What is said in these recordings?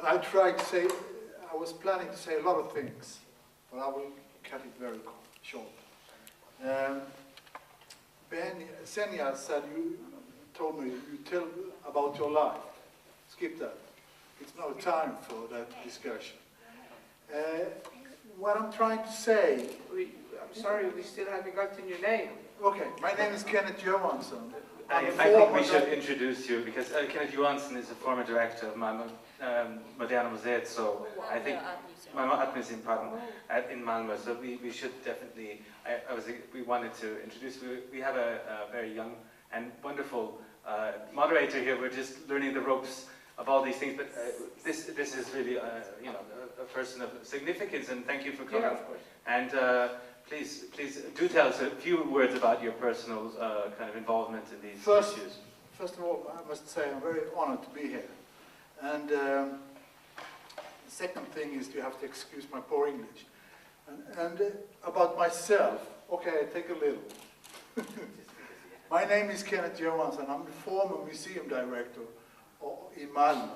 I tried to say, I was planning to say a lot of things, but I will cut it very short. Senija said, you told me, you tell about your life. Skip that. It's no time for that discussion. What I'm trying to say... I'm sorry, we still haven't gotten your name. Okay, my name is Kennet Johansson. I think we should introduce you, because Kennet Johansson is a former director of Moderna Museet, so I think Malmö Museum, pardon, in Malmö. So we should definitely. We wanted to introduce. We have a very young and wonderful moderator here. We're just learning the ropes of all these things, but this is really a person of significance. And thank you for coming. Yeah, of course. And please do tell us a few words about your personal kind of involvement in these issues. First of all, I must say I'm very honored to be here. And the second thing is you have to excuse my poor English. And about myself, okay, I take a little. My name is Kennet Johansson. I'm the former museum director in Malmö.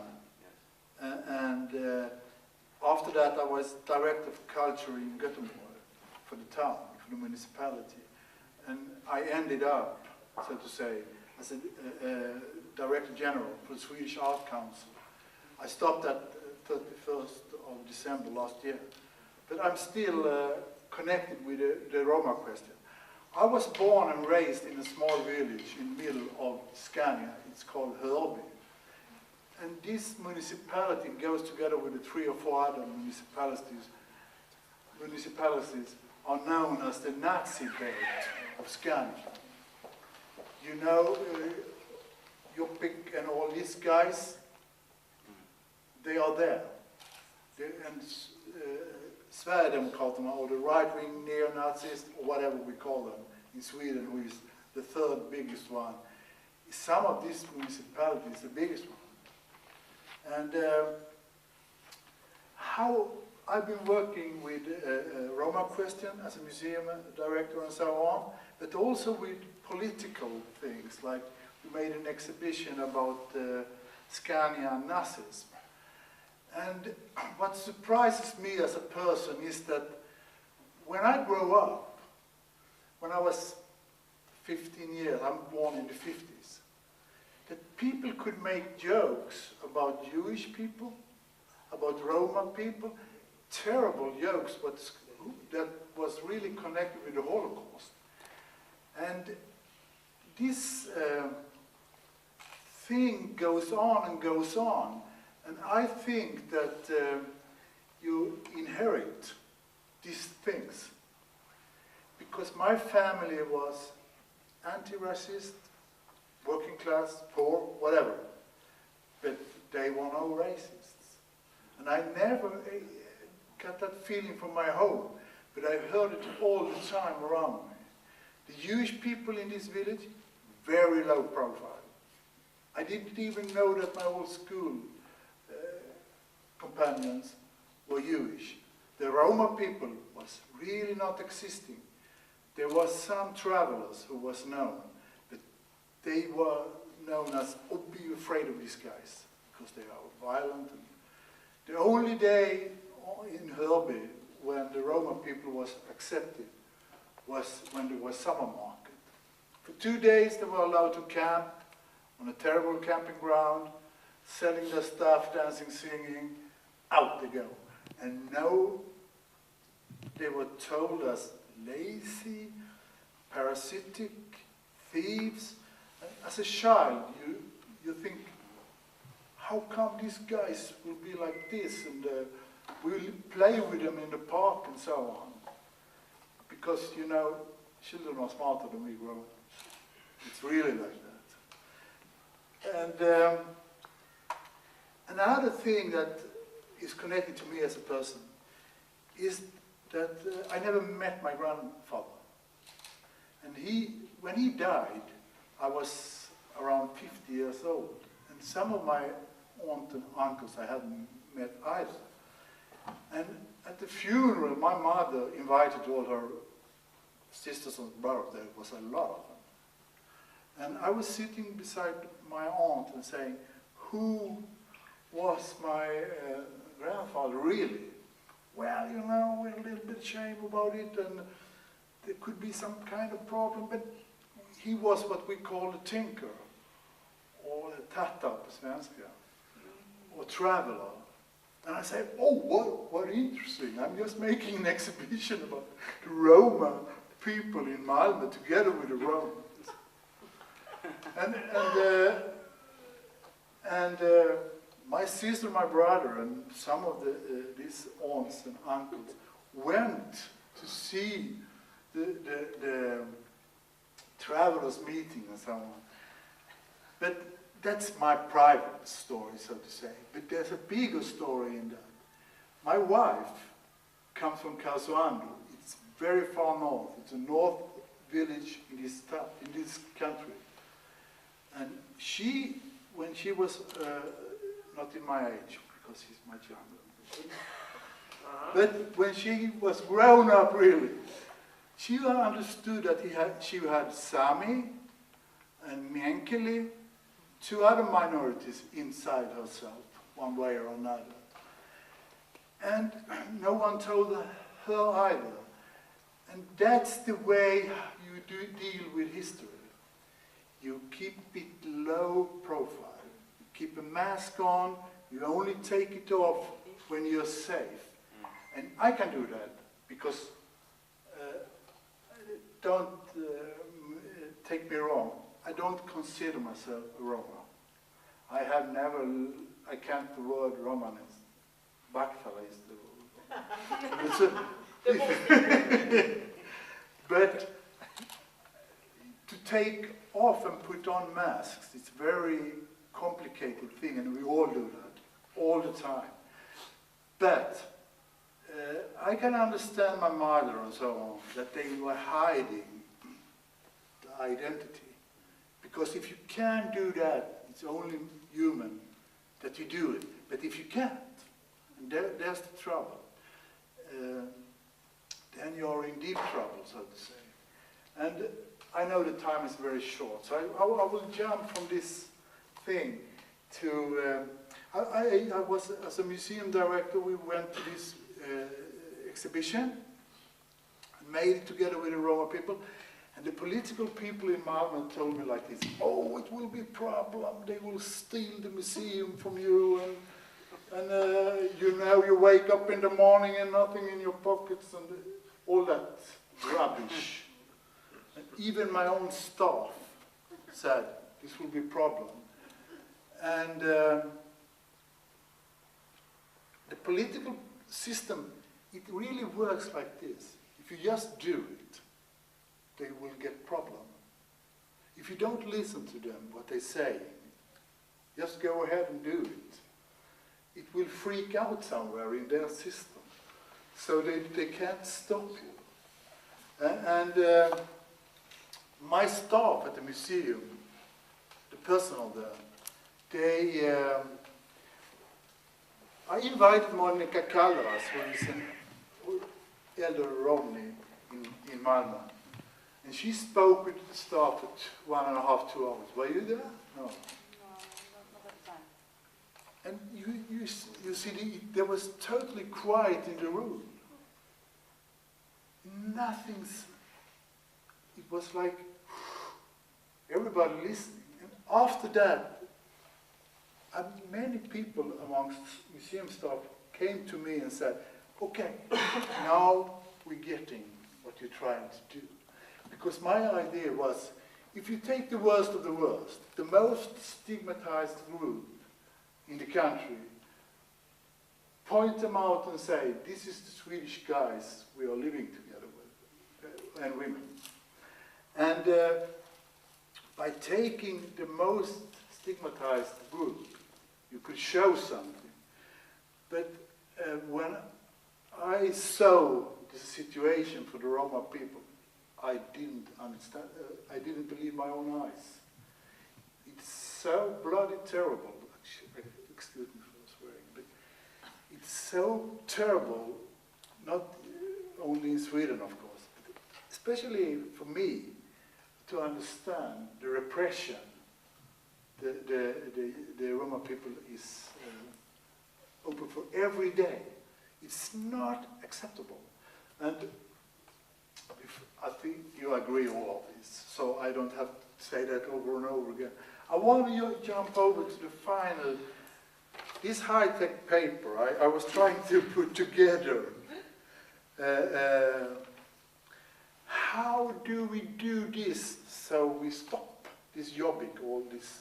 And after that, I was director of culture in Gothenburg for the town, for the municipality. And I ended up, so to say, as a Director General for the Swedish Art Council. I stopped at 31st of December last year. But I'm still connected with the Roma question. I was born and raised in a small village in the middle of Scania. It's called Hörby. And this municipality goes together with the 3 or 4 other municipalities. Municipalities are known as the Nazi belt of Scania. You know, Joppik and all these guys, they are there. And Sverigedemokraterna, or the right-wing neo-Nazis, or whatever we call them in Sweden, who is the 3rd biggest one. Some of these municipalities, the biggest one. And how I've been working with Roma question as a museum director and so on, but also with political things, like we made an exhibition about Scania and Nazism. And what surprises me as a person is that when I grow up, when I was 15 years, I'm born in the 50s, that people could make jokes about Jewish people, about Roma people, terrible jokes, but that was really connected with the Holocaust. And this thing goes on and goes on. And I think that you inherit these things. Because my family was anti-racist, working class, poor, whatever. But they were no racists. And I never got that feeling from my home, but I heard it all the time around me. The Jewish people in this village, very low profile. I didn't even know that my old school companions were Jewish. The Roma people was really not existing. There was some travelers who was known, but they were known as, oh, be afraid of these guys, because they are violent. The only day in Hörby when the Roma people was accepted was when there was summer market. For 2 days they were allowed to camp on a terrible camping ground, selling their stuff, dancing, singing. Out they go. And no, they were told as lazy, parasitic, thieves. As a child, you think, how come these guys will be like this, and we'll play with them in the park and so on? Because, you know, children are smarter than we grown ups. It's really like that. And another thing that is connected to me as a person is that I never met my grandfather. And when he died, I was around 50 years old. And some of my aunts and uncles I hadn't met either. And at the funeral, my mother invited all her sisters and brothers. There was a lot of them. And I was sitting beside my aunt and saying, who was my really? Well, you know, we're a little bit ashamed about it, and there could be some kind of problem, but he was what we call a tinker, or a tattare på svenska, or traveler. And I said, oh, what interesting. I'm just making an exhibition about the Roma people in Malmö together with the Romans. And my sister, my brother, and some of these aunts and uncles went to see the travelers meeting and so on. But that's my private story, so to say. But there's a bigger story in that. My wife comes from Kaasuando. It's very far north. It's a north village in this country. And she, when she was not in my age, because she's much younger, but when she was grown up, really, she understood that she had Sami and Meänkieli, two other minorities inside herself, one way or another. And no one told her either. And that's the way you deal with history. You keep it low profile. You keep a mask on, you only take it off when you're safe. And I can do that, because, don't take me wrong, I don't consider myself a Roma. I can't the word Romanes. Baktala is the word. But to take off and put on masks, it's a very complicated thing, and we all do that, all the time. But I can understand my mother and so on, that they were hiding the identity. Because if you can't do that, it's only human that you do it. But if you can't, and there's the trouble, then you're in deep trouble, so to say. And I know the time is very short, so I will jump from this thing to... I was, as a museum director, we went to this exhibition, made it together with the Roma people, and the political people in Malmö told me like this, oh, it will be a problem, they will steal the museum from you, and you know, you wake up in the morning and nothing in your pockets, and all that rubbish. And even my own staff said, this will be a problem. And the political system, it really works like this. If you just do it, they will get problem. If you don't listen to them, what they say, just go ahead and do it. It will freak out somewhere in their system. So they can't stop you. And my staff at the museum, the personnel there, I invited Monica Calderas, who is an elder Romney in Malmö. And she spoke with the staff at 1.5, 2 hours. Were you there? No. No, not at the time. And you see, there was totally quiet in the room. Nothing's... It was like everybody listening. And after that, many people amongst museum staff came to me and said, okay, now we're getting what you're trying to do. Because my idea was, if you take the worst of the worst, the most stigmatized group in the country, point them out and say, this is the Swedish guys we are living together with, and women. And by taking the most stigmatized group, you could show something. But when I saw the situation for the Roma people, I didn't understand, I didn't believe my own eyes. It's so bloody terrible, excuse me for swearing, but it's so terrible, not only in Sweden, of course, but especially for me, to understand the repression the Roma people is open for every day. It's not acceptable. And I think you agree all of this, so I don't have to say that over and over again. I want to jump over to the final. This high-tech paper I was trying to put together. How do we do this so we stop this jobbing, all this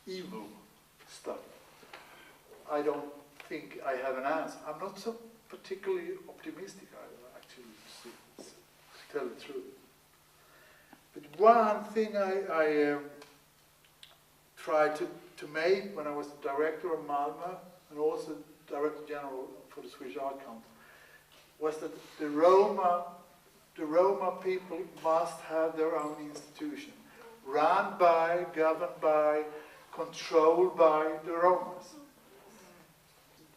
evil stuff? I don't think I have an answer. I'm not so particularly optimistic, actually, to tell the truth. But one thing I tried to make when I was the director of Malmö and also Director General for the Swedish Art Council was that the Roma people must have their own institution, run by, governed by, controlled by the Romas.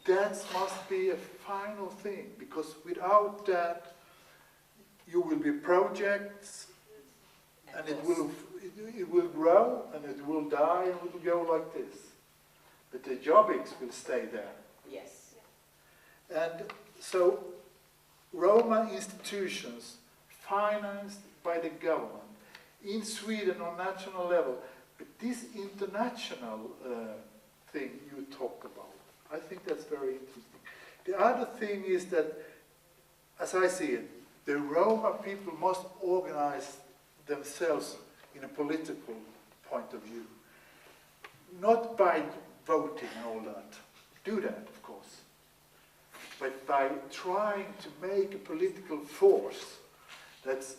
That must be a final thing, because without that, you will be projects, and it will grow, and it will die, and it will go like this. But the jobbings will stay there. Yes. And so, Roma institutions financed by the government in Sweden on national level, but this international thing you talk about, I think that's very interesting. The other thing is that, as I see it, the Roma people must organize themselves in a political point of view. Not by voting and all that. Do that, of course. But by trying to make a political force that's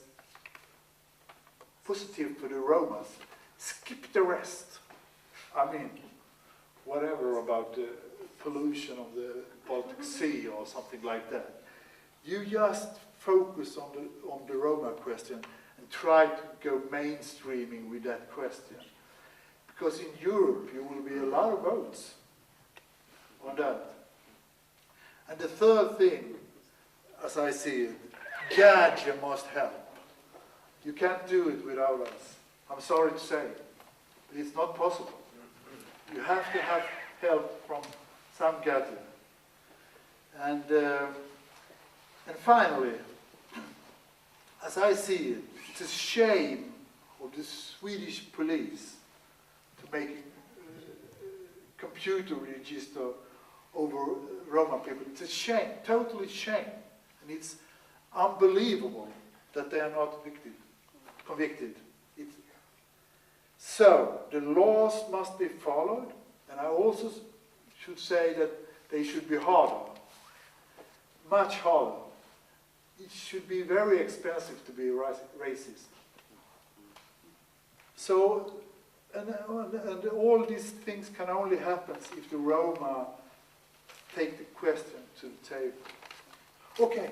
positive for the Romas, skip the rest. I mean, whatever about the pollution of the Baltic Sea or something like that. You just focus on the Roma question and try to go mainstreaming with that question. Because in Europe, you will be a lot of votes on that. And the third thing, as I see it, God, you must help. You can't do it without us. I'm sorry to say, but it's not possible. You have to have help from some gathering. And finally, as I see it, it's a shame of the Swedish police to make computer register over Roma people. It's a shame, totally shame. And it's unbelievable that they are not convicted. So, the laws must be followed, and I also should say that they should be harder, much harder. It should be very expensive to be racist. So, and all these things can only happen if the Roma take the question to the table. Okay.